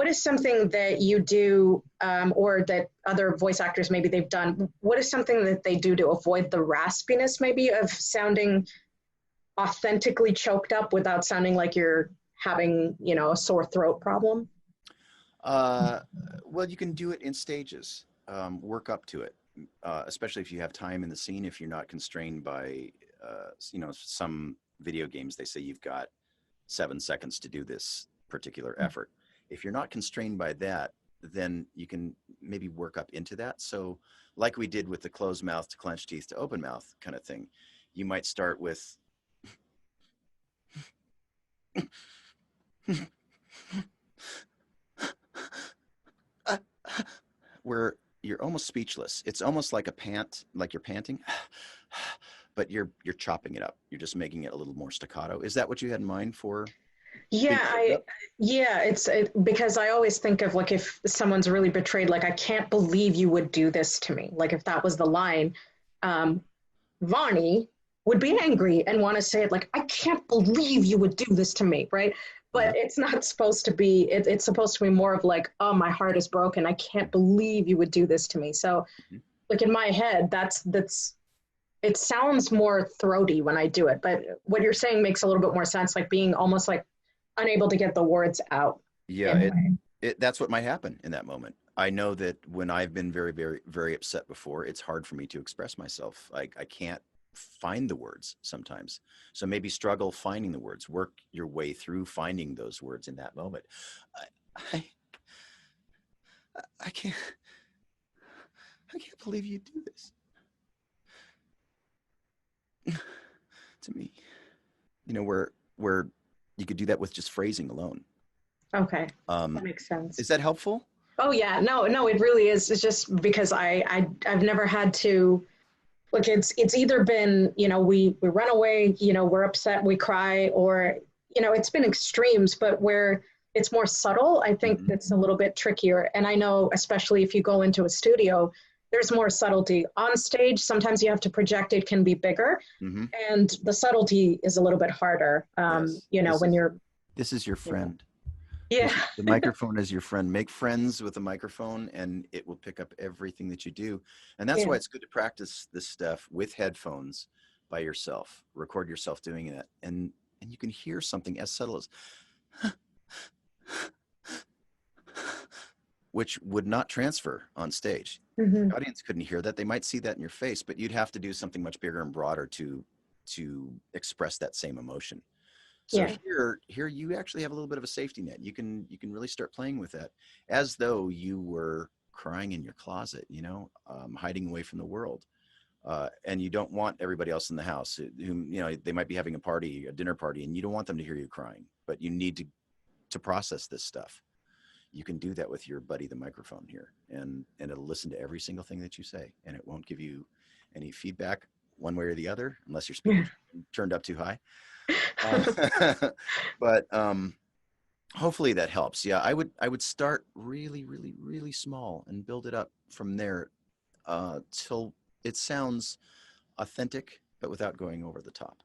what is something that you do, or that other voice actors maybe they've done? What is something that they do to avoid the raspiness, maybe, of sounding authentically choked up without sounding like you're having, a sore throat problem? Uh, well, you can do it in stages. Work up to it, especially if you have time in the scene. If you're not constrained by, some video games, they say you've got 7 seconds to do this particular effort. If you're not constrained by that, then you can maybe work up into that. So, like we did with the closed mouth to clenched teeth to open mouth kind of thing, you might start with where you're almost speechless. It's almost like a pant, like you're panting, but you're chopping it up. You're just making it a little more staccato. Is that what you had in mind for being Yeah, choked up? because I always think of, like, if someone's really betrayed, like, I can't believe you would do this to me. Like, if that was the line, um, Vani would be angry and want to say it, like, I can't believe you would do this to me, right? Uh-huh. But it's not supposed to be, it's supposed to be more of like, oh, my heart is broken. I can't believe you would do this to me. So, Mhm. like, in my head, it sounds more throaty when I do it. But what you're saying makes a little bit more sense, like being almost like unable to get the words out Yeah, in a way. it that's what might happen in that moment. I know that when I've been very, very, very upset before, it's hard for me to express myself. I can't find the words sometimes. So maybe struggle finding the words, work your way through finding those words in that moment. I, I can't, I can't believe you do this to me. Where you could do that with just phrasing alone. Okay, that Um, makes sense. is that helpful? Oh yeah, no, no, it really is. It's just because I've never had to, like, it's either been, we run away, we're upset, we cry, or, it's been extremes, but where it's more subtle, I think Hmm. that's a little bit trickier. And I know, especially if you go into a studio, there's more subtlety. On stage, sometimes you have to project, it can be bigger, Hmm. and the subtlety is a little bit harder, Yes. when you're, This is your you know, friend. yeah. The microphone is your friend. Make friends with the microphone and it will pick up everything that you do. And that's Yeah. why it's good to practice this stuff with headphones by yourself. Record yourself doing it and you can hear something as subtle as which would not transfer on stage. Hmm. The audience couldn't hear that. They might see that in your face, but you'd have to do something much bigger and broader to express that same emotion. So Yeah. here you actually have a little bit of a safety net. You can really start playing with that as though you were crying in your closet, hiding away from the world. And you don't want everybody else in the house who, they might be having a party, a dinner party, and you don't want them to hear you crying, but you need to process this stuff. You can do that with your buddy, the microphone here, and it'll listen to every single thing that you say, and it won't give you any feedback one way or the other, unless your speaker Yeah. turned up too high. But hopefully that helps. Yeah, I would start really, really, really small and build it up from there till it sounds authentic, but without going over the top.